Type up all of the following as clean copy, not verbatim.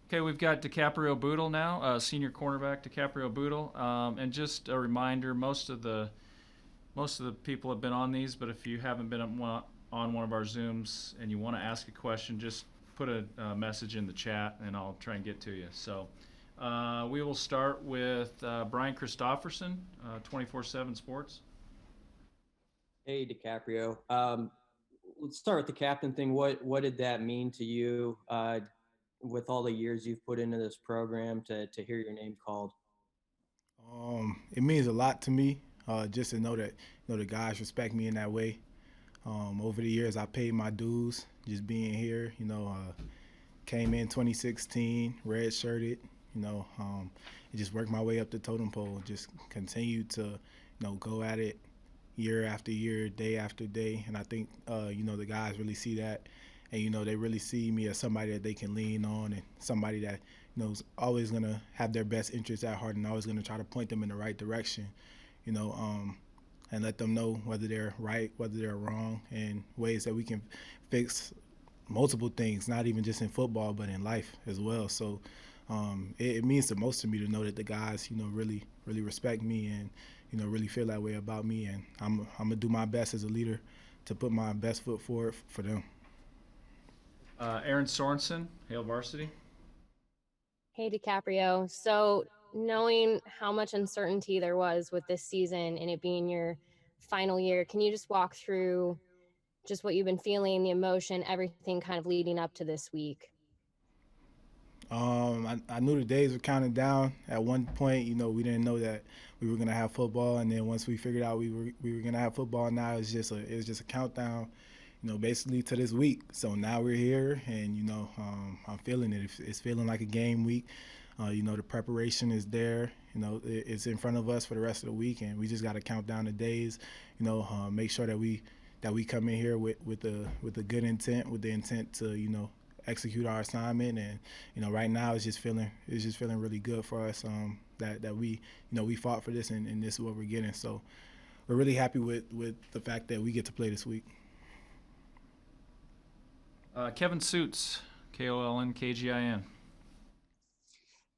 Okay, we've got Dicaprio Bootle now, senior cornerback Dicaprio Bootle, and just a reminder: most of the people have been on these, but if you haven't been on one of our Zooms and you want to ask a question, just put a message in the chat, and I'll try and get to you. So we will start with Brian Christopherson, 24/7 Sports. Hey, DiCaprio. Let's start with the captain thing. What did that mean to you with all the years you've put into this program to hear your name called? It means a lot to me, just to know that the guys respect me in that way. Over the years, I paid my dues just being here. Came in 2016, red shirted. And just worked my way up the totem pole. Just continued to, go at it year after year, day after day. And I think, the guys really see that. And, they really see me as somebody that they can lean on and somebody that, is always going to have their best interests at heart and always going to try to point them in the right direction, you know, um, and let them know whether they're right, whether they're wrong, and ways that we can fix multiple things, not even just in football, but in life as well. So it means the most to me to know that the guys, really, really respect me and, really feel that way about me. And I'm going to do my best as a leader to put my best foot forward for them. Aaron Sorensen, Hale Varsity. Hey, DiCaprio. So, knowing how much uncertainty there was with this season and it being your final year, can you just walk through just what you've been feeling, the emotion, everything kind of leading up to this week? I knew the days were counting down. At one point, we didn't know that we were gonna have football, and then once we figured out we were gonna have football, now it was just a countdown, basically to this week. So now we're here, and I'm feeling it. It's feeling like a game week. The preparation is there. It's in front of us for the rest of the week, and we just got to count down the days. Make sure that we come in here with a good intent, with the intent to execute our assignment. And right now it's just feeling really good for us. That we fought for this, and this is what we're getting. So we're really happy with the fact that we get to play this week. Kevin Suits, KOLNKGIN.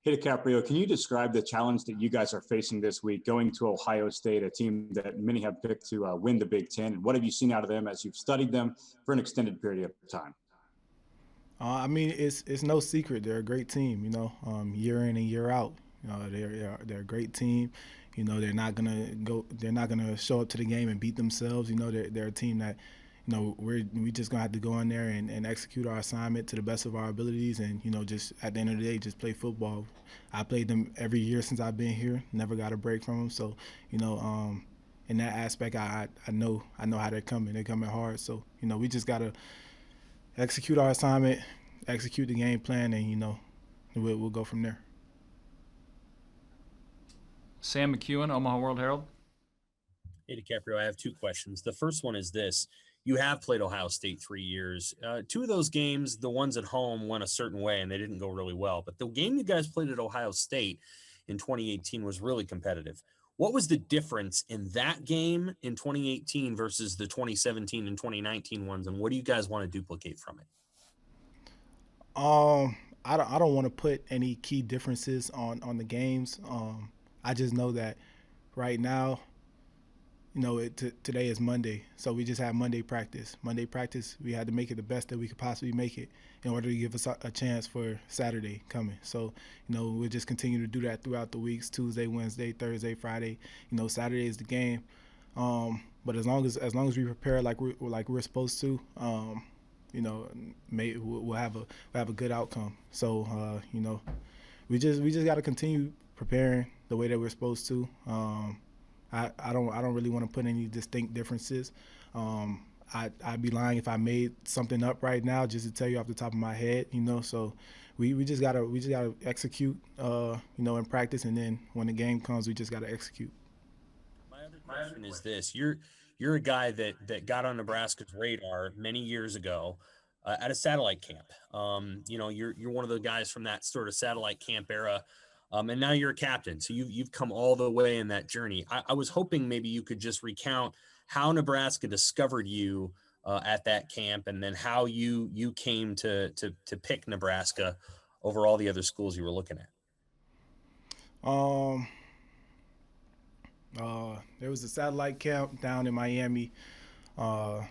Hey, DiCaprio, can you describe the challenge that you guys are facing this week going to Ohio State, a team that many have picked to win the Big Ten? And what have you seen out of them as you've studied them for an extended period of time? It's no secret they're a great team. Year in and year out, they're a great team. They're not gonna show up to the game and beat themselves. They're a team that we just gonna have to go in there and execute our assignment to the best of our abilities, and just at the end of the day, just play football. I played them every year since I've been here. Never got a break from them. So in that aspect, I know how they're coming. They're coming hard. So we just gotta execute our assignment, execute the game plan, and we'll go from there. Sam McEwen, Omaha World Herald. Hey, DiCaprio, I have two questions. The first one is this. You have played Ohio State 3 years. Two of those games, the ones at home, went a certain way, and they didn't go really well. But the game you guys played at Ohio State in 2018 was really competitive. What was the difference in that game in 2018 versus the 2017 and 2019 ones, and what do you guys want to duplicate from it? I don't want to put any key differences on the games. I just know that right now, today is Monday, so we just had Monday practice. Monday practice, we had to make it the best that we could possibly make it in order to give us a chance for Saturday coming. So, we'll just continue to do that throughout the weeks: Tuesday, Wednesday, Thursday, Friday. Saturday is the game. But as long as we prepare like we're supposed to, we'll have a good outcome. So, we just got to continue preparing the way that we're supposed to. I don't really want to put any distinct differences. I'd be lying if I made something up right now just to tell you off the top of my head. So we just gotta execute. In practice, and then when the game comes, we just gotta execute. My other question is this: you're a guy that got on Nebraska's radar many years ago at a satellite camp. You're one of the guys from that sort of satellite camp era. And now you're a captain, so you've come all the way in that journey. I was hoping maybe you could just recount how Nebraska discovered you at that camp, and then how you came to pick Nebraska over all the other schools you were looking at? Um, there was a satellite camp down in Miami, uh,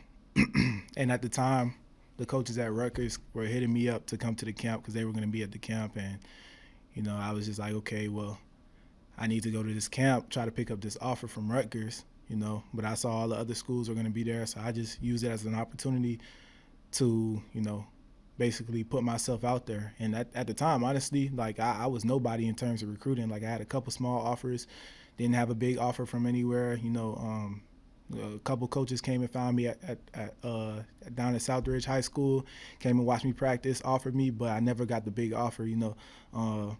and at the time, the coaches at Rutgers were hitting me up to come to the camp because they were going to be at the camp, and I was just like, okay, well, I need to go to this camp, try to pick up this offer from Rutgers, but I saw all the other schools were going to be there, so I just used it as an opportunity to, basically put myself out there. And at the time, honestly, like I was nobody in terms of recruiting. Like I had a couple small offers, didn't have a big offer from anywhere. A couple coaches came and found me down at Southridge High School, came and watched me practice, offered me, but I never got the big offer. And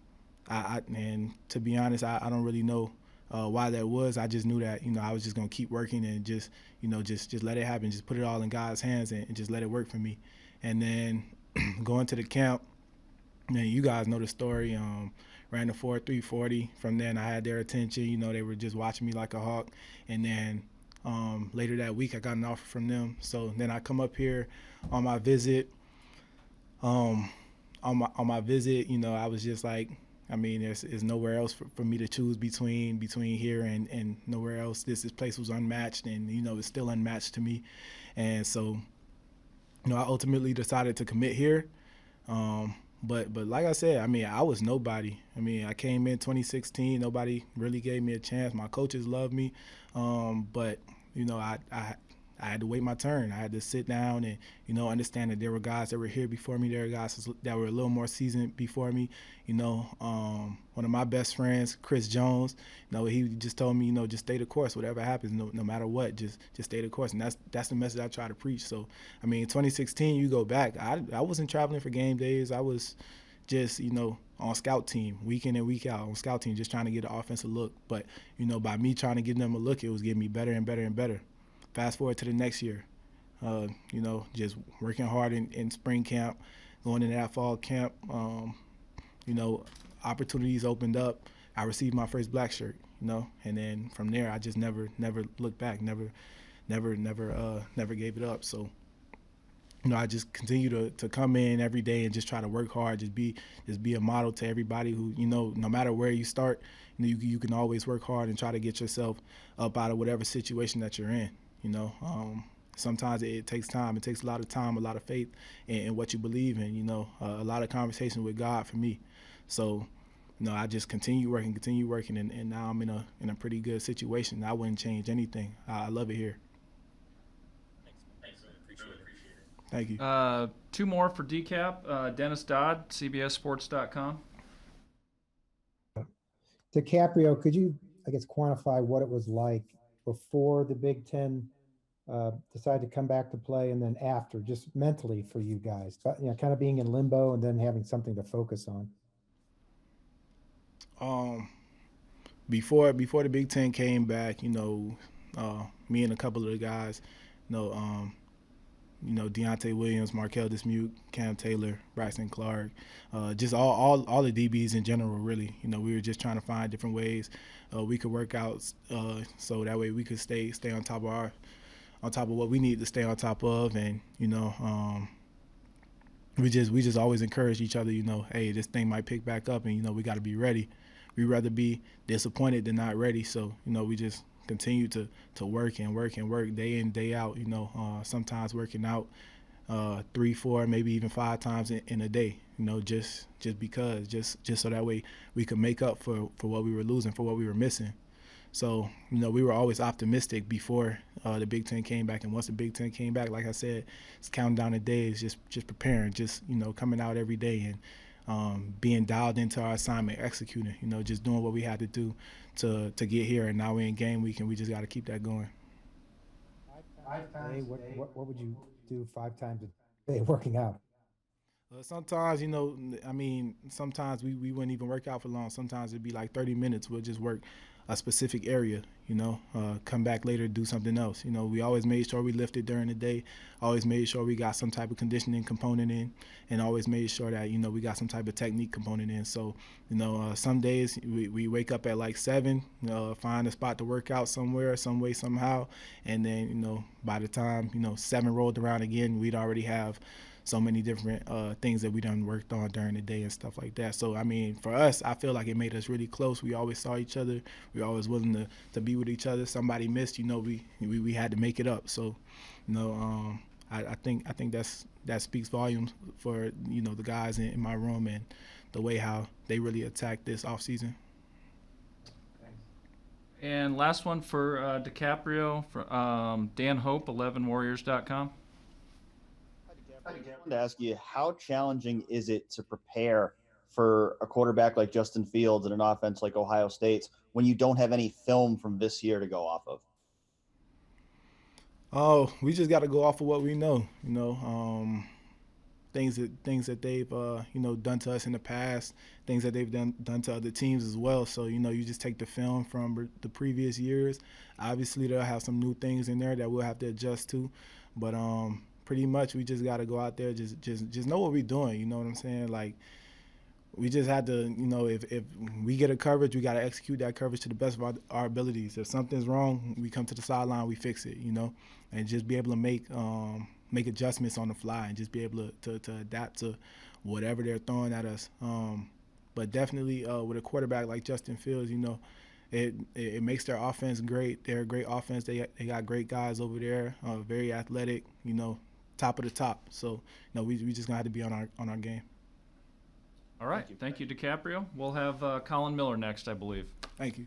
to be honest, I don't really know why that was. I just knew that I was just gonna keep working and just let it happen, just put it all in God's hands and just let it work for me. And then going to the camp, and you guys know the story. Ran the 4.340. From then, I had their attention. They were just watching me like a hawk. And then later that week, I got an offer from them. So then I come up here on my visit. On my visit, I was just like, there's nowhere else for me to choose between here and nowhere else. This place was unmatched, and it's still unmatched to me. And so, I ultimately decided to commit here. But like I said, I was nobody. I came in 2016. Nobody really gave me a chance. My coaches loved me, but I had to wait my turn. I had to sit down and understand that there were guys that were here before me. There were guys that were a little more seasoned before me. One of my best friends, Chris Jones, he just told me, just stay the course. Whatever happens, no matter what, just stay the course. And that's the message I try to preach. So, in 2016, you go back, I wasn't traveling for game days. I was just, on scout team, week in and week out on scout team, just trying to get an offensive look. But, by me trying to give them a look, it was getting me better and better and better. Fast forward to the next year, just working hard in spring camp, going into that fall camp, opportunities opened up. I received my first black shirt, and then from there I just never looked back, never gave it up. So, I just continue to come in every day and just try to work hard, just be a model to everybody who, no matter where you start, you can always work hard and try to get yourself up out of whatever situation that you're in. Sometimes it takes time. It takes a lot of time, a lot of faith in what you believe in, a lot of conversation with God for me. So, I just continue working, and now I'm in a pretty good situation. I wouldn't change anything. I love it here. Thanks, man. Appreciate it. Thank you. Two more for Decap. Dennis Dodd, CBSSports.com. Dicaprio, could you, quantify what it was like before the Big Ten decided to come back to play, and then after, just mentally for you guys, but kind of being in limbo and then having something to focus on? Before the Big Ten came back, me and a couple of the guys, Deontay Williams, Markel Dismuke, Cam Taylor, Bryson Clark, just all the DBs in general, really. We were just trying to find different ways we could work out so that way we could stay on top of what we need to stay on top of. And, we just always encourage each other, hey, this thing might pick back up, and, we got to be ready. We'd rather be disappointed than not ready. So, we just continue to work day in, day out, sometimes working out 3, 4, maybe even 5 times in a day, just because, just so that way we could make up for what we were losing, for what we were missing. So, we were always optimistic before the Big Ten came back. And once the Big Ten came back, like I said, it's counting down the days, just preparing, just, coming out every day and being dialed into our assignment, executing, just doing what we had to do to get here. And now we're in game week, and we just got to keep that going. 5 times a day, what would you do 5 times a day working out? Sometimes, sometimes we wouldn't even work out for long. Sometimes it'd be like 30 minutes. We'll just work a specific area, come back later, do something else. We always made sure we lifted during the day, always made sure we got some type of conditioning component in, and always made sure that, we got some type of technique component in. So, some days we wake up at like 7, find a spot to work out somewhere, some way, somehow. And then, by the time, 7 rolled around again, we'd already have so many different things that we done worked on during the day and stuff like that. So I mean, for us, I feel like it made us really close. We always saw each other. We always willing to be with each other. Somebody missed, we had to make it up. So, I think that speaks volumes for the guys in my room and the way how they really attacked this offseason. And last one for Dicaprio, from Dan Hope, 11warriors.com. I wanted to ask you, how challenging is it to prepare for a quarterback like Justin Fields and an offense like Ohio State's when you don't have any film from this year to go off of? Oh, we just got to go off of what we know. Things that they've done to us in the past, things that they've done to other teams as well. So you just take the film from the previous years. Obviously, they'll have some new things in there that we'll have to adjust to, but pretty much we just got to go out there, just know what we're doing. You know what I'm saying? Like, we just had to, if we get a coverage, we got to execute that coverage to the best of our abilities. If something's wrong, we come to the sideline, we fix it, and just be able to make adjustments on the fly and just be able to adapt to whatever they're throwing at us. But definitely with a quarterback like Justin Fields, it makes their offense great. They're a great offense. They got great guys over there, very athletic, top of the top. So, we just gonna have to be on our game. All right. Thank you, Dicaprio. We'll have Colin Miller next, I believe. Thank you.